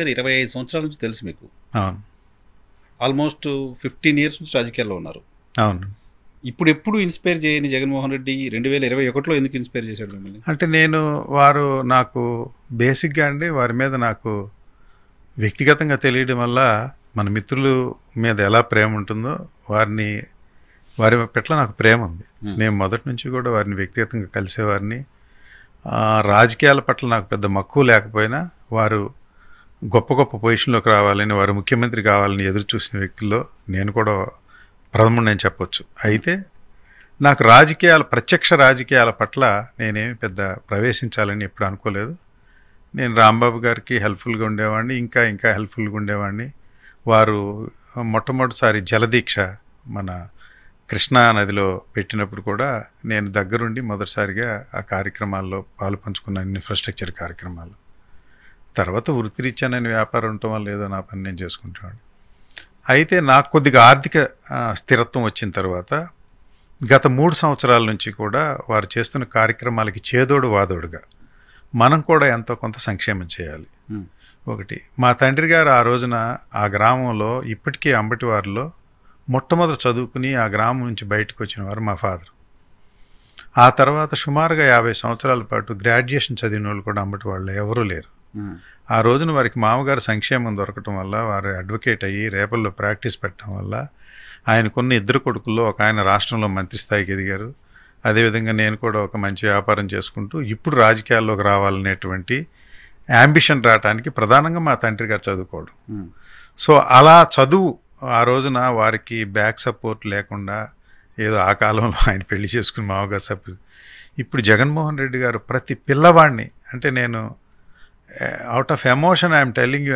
25 సంవత్సరాల నుంచి తెలుసు మీకు. అవును. ఆల్మోస్ట్ 15 ఇయర్స్ నుంచి రాజకీయాల్లో ఉన్నారు. అవును. ఇప్పుడెప్పుడు ఇన్స్పైర్ చేయని జగన్మోహన్ రెడ్డి 2021లో ఎందుకు ఇన్స్పైర్ చేశాడు మిమ్మల్ని? అంటే వారు నాకు బేసిక్గా వారి మీద నాకు వ్యక్తిగతంగా తెలియడం వల్ల మన మిత్రుల మీద ఎలా ప్రేమ ఉంటుందో వారి పట్ల నాకు ప్రేమ ఉంది. నేను మొదటి నుంచి కూడా వారిని వ్యక్తిగతంగా కలిసేవారిని. రాజకీయాల పట్ల నాకు పెద్ద మక్కువ లేకపోయినా వారు గొప్ప గొప్ప పొజిషన్లోకి రావాలని, వారు ముఖ్యమంత్రి కావాలని ఎదురు చూసిన వ్యక్తుల్లో నేను కూడా ప్రథముడిని చెప్పొచ్చు. అయితే నాకు ప్రత్యక్ష రాజకీయాల పట్ల నేనేమి పెద్ద ప్రవేశించాలని ఎప్పుడు అనుకోలేదు. నేను రాంబాబు గారికి హెల్ప్ఫుల్గా ఉండేవాడిని, ఇంకా హెల్ప్ఫుల్గా ఉండేవాడిని. వారు మొట్టమొదటిసారి జలదీక్ష మన కృష్ణా నదిలో పెట్టినప్పుడు కూడా నేను దగ్గరుండి మొదటిసారిగా ఆ కార్యక్రమాల్లో పాలు పంచుకున్న ఇన్ఫ్రాస్ట్రక్చర్ కార్యక్రమాలు. తర్వాత వృత్తిరీత్యా నేను వ్యాపారం ఉండటం వల్ల ఏదో నా పని నేను చేసుకుంటాను. అయితే నాకు కొద్దిగా ఆర్థిక స్థిరత్వం వచ్చిన తర్వాత గత 3 సంవత్సరాల నుంచి కూడా వారు చేస్తున్న కార్యక్రమాలకి చేదోడు వాదోడుగా మనం కూడా ఎంతో కొంత సంక్షేమం చేయాలి. ఒకటి, మా తండ్రి గారు ఆ రోజున ఆ గ్రామంలో ఇప్పటికీ అంబటివారిలో మొట్టమొదటి చదువుకుని ఆ గ్రామం నుంచి బయటకు వచ్చిన వారు మా ఫాదర్. ఆ తర్వాత సుమారుగా 50 సంవత్సరాల పాటు గ్రాడ్యుయేషన్ చదివిన వాళ్ళు కూడా అంబటి వాళ్ళు ఎవరూ లేరు. ఆ రోజున వారికి మామగారు సంక్షేమం దొరకటం వల్ల వారు అడ్వకేట్ అయ్యి రేపల్లో ప్రాక్టీస్ పెట్టడం వల్ల ఆయనకున్న 2 కొడుకుల్లో ఒక ఆయన రాష్ట్రంలో మంత్రి స్థాయికి ఎదిగారు. అదేవిధంగా నేను కూడా ఒక మంచి వ్యాపారం చేసుకుంటూ ఇప్పుడు రాజకీయాల్లోకి రావాలనేటువంటి యాంబిషన్ రావడానికి ప్రధానంగా మా తండ్రి గారు చదువుకోవడం. సో అలా చదువు ఆ రోజున వారికి బ్యాక్ సపోర్ట్ లేకుండా ఏదో ఆ కాలంలో ఆయన పెళ్లి చేసుకుని మామగారు సపోర్ట్. ఇప్పుడు జగన్మోహన్ రెడ్డి గారు ప్రతి పిల్లవాడిని, అంటే నేను out of emotion I'm telling you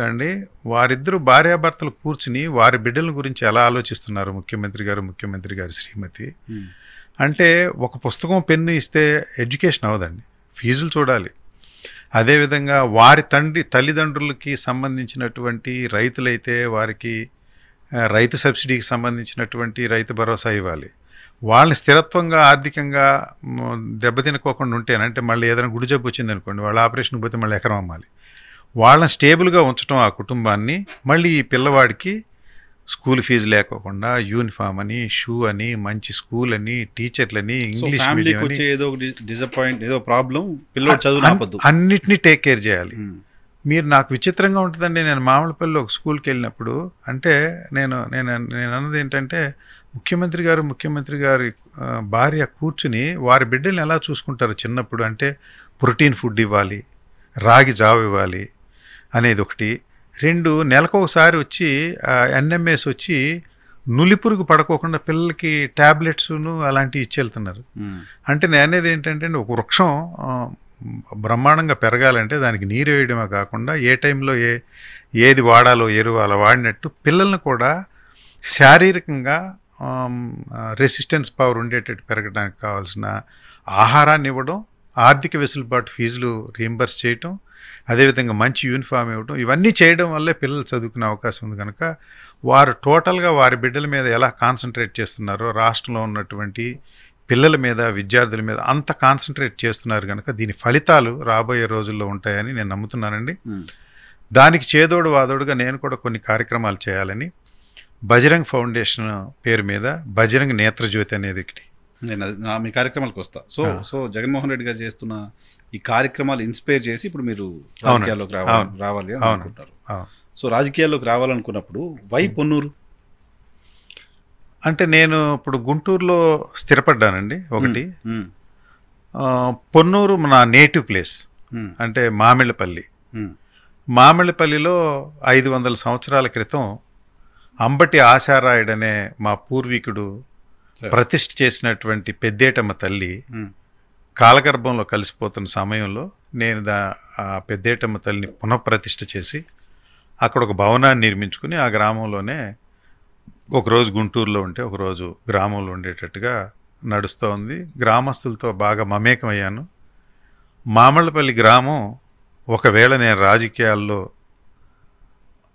వారిద్దరూ భార్యాభర్తలు కూర్చుని వారి బిడ్డల గురించి ఎలా ఆలోచిస్తున్నారు ముఖ్యమంత్రి గారు శ్రీమతి. అంటే ఒక పుస్తకం పెన్ను ఇస్తే ఎడ్యుకేషన్ అవ్వదండి, ఫీజులు చూడాలి. అదేవిధంగా వారి తల్లిదండ్రులకి సంబంధించినటువంటి రైతులైతే వారికి రైతు సబ్సిడీకి సంబంధించినటువంటి రైతు భరోసా ఇవ్వాలి. వాళ్ళని స్థిరత్వంగా ఆర్థికంగా దెబ్బతినుకోకుండా ఉంటేనంటే మళ్ళీ ఏదైనా గుడి జబ్బు వచ్చింది అనుకోండి, వాళ్ళ ఆపరేషన్కి పోతే మళ్ళీ ఎకరం అమ్మాలి. వాళ్ళని స్టేబుల్గా ఉంచడం ఆ కుటుంబాన్ని. మళ్ళీ ఈ పిల్లవాడికి స్కూల్ ఫీజు లేకోకుండా యూనిఫామ్ అని, షూ అని, మంచి స్కూల్ అని, టీచర్లని, ఇంగ్లీష్ మీడియం అన్నిటినీ టేక్ కేర్ చేయాలి. మీరు నాకు విచిత్రంగా ఉంటుందండి, నేను మామూలుపల్లిలో ఒక స్కూల్కి వెళ్ళినప్పుడు అంటే నేను అన్నది ఏంటంటే ముఖ్యమంత్రి గారి భార్య కూర్చుని వారి బిడ్డల్ని ఎలా చూసుకుంటారు చిన్నప్పుడు అంటే ప్రోటీన్ ఫుడ్ ఇవ్వాలి, రాగి జావ ఇవ్వాలి అనేది ఒకటి. 2, నెలకు ఒకసారి వచ్చి ఎన్ఎంఎస్ వచ్చి నులిపురుగు పడుకోకుండా పిల్లలకి ట్యాబ్లెట్స్ను అలాంటివి ఇచ్చి వెళ్తున్నారు. అంటే నేను అనేది ఏంటంటే ఒక వృక్షం బ్రహ్మాండంగా పెరగాలంటే దానికి నీరు వేయడమే కాకుండా ఏ టైంలో ఏది వాడాలో ఎరువు అలా వాడినట్టు పిల్లల్ని కూడా శారీరకంగా రెసిస్టెన్స్ పవర్ ఉండేటట్టు పెరగడానికి కావాల్సిన ఆహారాన్ని ఇవ్వడం, ఆర్థిక వెసులుబాటు ఫీజులు రీయింబర్స్ చేయటం, అదేవిధంగా మంచి యూనిఫామ్ ఇవ్వడం, ఇవన్నీ చేయడం వల్లే పిల్లలు చదువుకునే అవకాశం ఉంది. కనుక వారు టోటల్గా వారి బిడ్డల మీద ఎలా కాన్సన్ట్రేట్ చేస్తున్నారో రాష్ట్రంలో ఉన్నటువంటి పిల్లల మీద, విద్యార్థుల మీద అంత కాన్సన్ట్రేట్ చేస్తున్నారు కనుక దీని ఫలితాలు రాబోయే రోజుల్లో ఉంటాయని నేను నమ్ముతున్నానండి. దానికి చేదోడు వాదోడుగా నేను కూడా కొన్ని కార్యక్రమాలు చేయాలని బజరంగ్ ఫౌండేషన్ పేరు మీద బజరంగ్ నేత్రజ్యోతి అనేది ఒకటి. నేను మీ కార్యక్రమాలకు వస్తా. సో జగన్మోహన్ రెడ్డి గారు చేస్తున్న ఈ కార్యక్రమాలు ఇన్స్పైర్ చేసి ఇప్పుడు మీరు రాజకీయాల్లోకి రావాలి అనుకుంటారు. సో రాజకీయాల్లోకి రావాలనుకున్నప్పుడు వై పొన్నూరు? అంటే నేను ఇప్పుడు గుంటూరులో స్థిరపడ్డానండి. ఒకటి, పొన్నూరు నా నేటివ్ ప్లేస్. అంటే మామిళ్ళపల్లిలో 500 సంవత్సరాల క్రితం అంబటి ఆశారాయుడనే మా పూర్వీకుడు ప్రతిష్ఠ చేసినటువంటి పెద్దేటమ్మ తల్లి కాలగర్భంలో కలిసిపోతున్న సమయంలో నేను ఆ పెద్దేటమ్మ తల్లిని పునఃప్రతిష్ఠ చేసి అక్కడ ఒక భవనాన్ని నిర్మించుకుని ఆ గ్రామంలోనే ఒకరోజు గుంటూరులో ఉంటే ఒకరోజు గ్రామంలో ఉండేటట్టుగా నడుస్తూ ఉంది. గ్రామస్తులతో బాగా మమేకమయ్యాను. మామిళ్ళపల్లి గ్రామం ఒకవేళ నేను రాజకీయాల్లో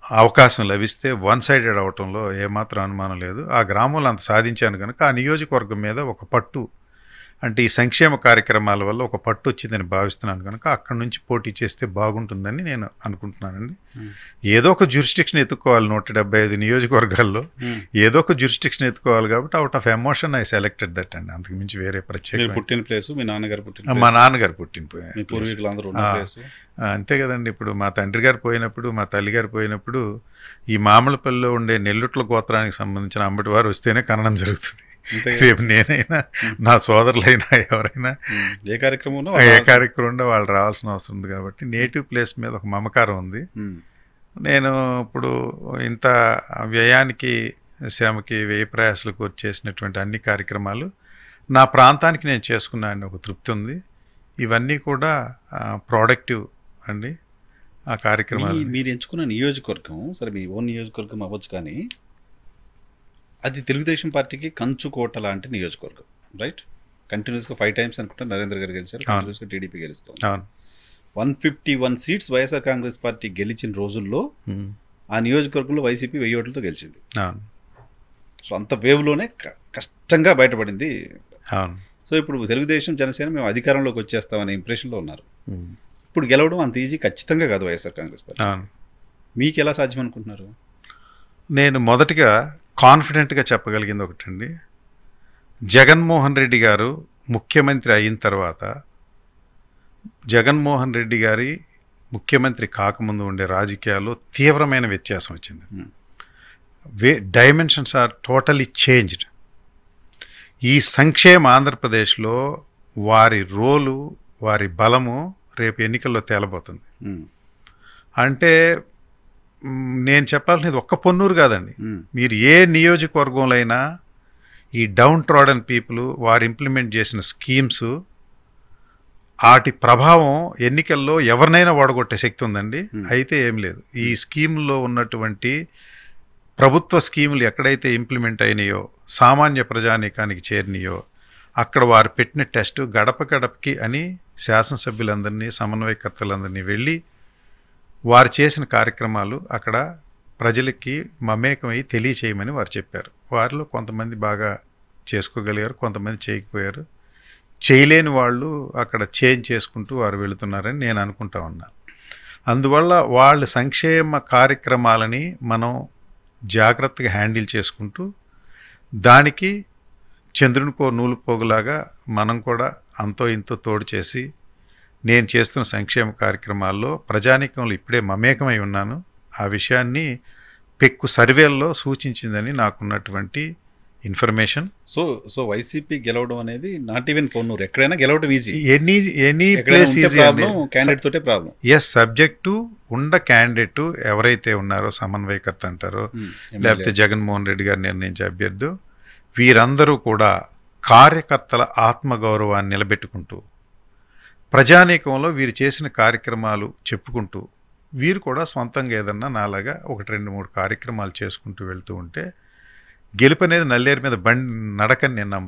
అవకాశం లభిస్తే వన్ సైడెడ్ అవటంలో ఏమాత్రం అనుమానం లేదు. ఆ గ్రామంలో అంత సాధించాను కనుక ఆ నియోజకవర్గం మీద ఒక పట్టు, అంటే ఈ సంక్షేమ కార్యక్రమాల వల్ల ఒక పట్టు వచ్చిందని భావిస్తున్నాను కనుక అక్కడి నుంచి పోటీ చేస్తే బాగుంటుందని నేను అనుకుంటున్నానండి. ఏదో ఒక జ్యూరిస్డిక్షన్ ఎత్తుకోవాలి 175 నియోజకవర్గాల్లో ఏదో ఒక జ్యూరిస్డిక్షన్ ఎత్తుకోవాలి కాబట్టి out of emotion I selected that అండి. అంతకు మించి వేరే ప్రత్యేక పుట్టిన ప్లేస్ మీ నాన్నగారు పుట్టిన మా నాన్నగారు పుట్టిన పూర్వీకులందరూ అంతే కదండి. ఇప్పుడు మా తండ్రి గారు పోయినప్పుడు మా తల్లిగారు పోయినప్పుడు ఈ మామలపల్లిలో ఉండే నెల్లుట్ల గోత్రానికి సంబంధించిన అంబటి వారు వస్తేనే కనడం జరుగుతుంది. రేపు నేనైనా నా సోదరులైనా ఎవరైనా ఏ కార్యక్రమంలో వాళ్ళు రావాల్సిన అవసరం ఉంది కాబట్టి నేటివ్ ప్లేస్ మీద ఒక మమకారం ఉంది. నేను ఇప్పుడు ఇంత వ్యయానికి శ్రమకి వ్యయ ప్రయాసాలకు చేసినటువంటి అన్ని కార్యక్రమాలు నా ప్రాంతానికి నేను చేసుకున్నాను ఒక తృప్తి ఉంది. ఇవన్నీ కూడా ప్రొడక్టివ్ అండి ఆ కార్యక్రమాలు. మీరు ఎంచుకున్న నియోజకవర్గం సరే మీ ఓన్ నియోజకవర్గం అవ్వచ్చు, కానీ అది తెలుగుదేశం పార్టీకి కంచుకోట లాంటి నియోజకవర్గం, రైట్? కంటిన్యూస్గా 5 times అనుకుంటా నరేంద్ర గారు గెలిచారు, కంటిన్యూస్గా టీడీపీ గెలుస్తుంది. 151 seats వైఎస్ఆర్ కాంగ్రెస్ పార్టీ గెలిచిన రోజుల్లో ఆ నియోజకవర్గంలో వైసీపీ 1000 ఓట్లతో గెలిచింది. సో అంత వేవ్లోనే కష్టంగా బయటపడింది. సో ఇప్పుడు తెలుగుదేశం జనసేన మేము అధికారంలోకి వచ్చేస్తామనే ఇంప్రెషన్లో ఉన్నారు. ఇప్పుడు గెలవడం అంత ఈజీ ఖచ్చితంగా కాదు వైఎస్ఆర్ కాంగ్రెస్ పార్టీ. మీకు ఎలా సాధ్యం అనుకుంటున్నారు? నేను మొదటిగా కాన్ఫిడెంట్గా చెప్పగలిగింది ఒకటండి, జగన్మోహన్ రెడ్డి గారు ముఖ్యమంత్రి అయిన తర్వాత జగన్మోహన్ రెడ్డి గారి ముఖ్యమంత్రి కాకముందు ఉండే రాజకీయాల్లో తీవ్రమైన వ్యత్యాసం వచ్చింది. Dimensions are totally changed. ఈ సంక్షేమ ఆంధ్రప్రదేశ్లో వారి రోలు వారి బలము రేపు ఎన్నికల్లో తేలబోతుంది. అంటే నేను చెప్పాల్సినది ఒక్క పొన్నూరు కాదండి, మీరు ఏ నియోజకవర్గంలో అయినా ఈ డౌన్ ట్రాడన్ పీపుల్ వారు ఇంప్లిమెంట్ చేసిన స్కీమ్స్ వాటి ప్రభావం ఎన్నికల్లో ఎవరినైనా ఓడగొట్టే శక్తి ఉందండి. అయితే ఏం లేదు, ఈ స్కీమ్లో ఉన్నటువంటి ప్రభుత్వ స్కీములు ఎక్కడైతే ఇంప్లిమెంట్ అయినాయో సామాన్య ప్రజానీకానికి చేరినాయో అక్కడ వారు పెట్టిన టెస్ట్ గడప గడపకి అని శాసనసభ్యులందరినీ సమన్వయకర్తలందరినీ వెళ్ళి వారు చేసిన కార్యక్రమాలు అక్కడ ప్రజలకి మమేకమై తెలియచేయమని వారు చెప్పారు. వారిలో కొంతమంది బాగా చేసుకోగలిగారు, కొంతమంది చేయకపోయారు. చేయలేని వాళ్ళు అక్కడ చేంజ్ చేసుకుంటూ వారు వెళుతున్నారని నేను అనుకుంటా ఉన్నాను. అందువల్ల వాళ్ళ సంక్షేమ కార్యక్రమాలని మనం జాగ్రత్తగా హ్యాండిల్ చేసుకుంటూ దానికి చంద్రునికో నూలు పోగులాగా మనం కూడా అంతో ఇంతో తోడు చేసి నేను చేస్తున్న సంక్షేమ కార్యక్రమాల్లో ప్రజానీకంలో ఇప్పుడే మమేకమై ఉన్నాను. ఆ విషయాన్ని పెక్కు సర్వేల్లో సూచించిందని నాకున్నటువంటి ఇన్ఫర్మేషన్. సో వైసీపీ గెలవడం అనేది నాట్ ఈవెన్ పొన్నూరు, ఎక్కడైనా గెలవడం easy. Any place easy, candidate తోటే ప్రాబ్లం. ఎస్, సబ్జెక్టు ఉండ క్యాండిడేట్ ఎవరైతే ఉన్నారో సమన్వయకర్త అంటారో లేకపోతే జగన్మోహన్ రెడ్డి గారు నిర్ణయించే అభ్యర్థి, వీరందరూ కూడా కార్యకర్తల ఆత్మగౌరవాన్ని నిలబెట్టుకుంటూ ప్రజానీకంలో వీరు చేసిన కార్యక్రమాలు చెప్పుకుంటూ వీరు కూడా సొంతంగా ఏదన్నా నాలాగా 1-2-3 కార్యక్రమాలు చేసుకుంటూ వెళ్తూ ఉంటే గెలుపు అనేది నల్లేరు మీద బండి నడకని నేను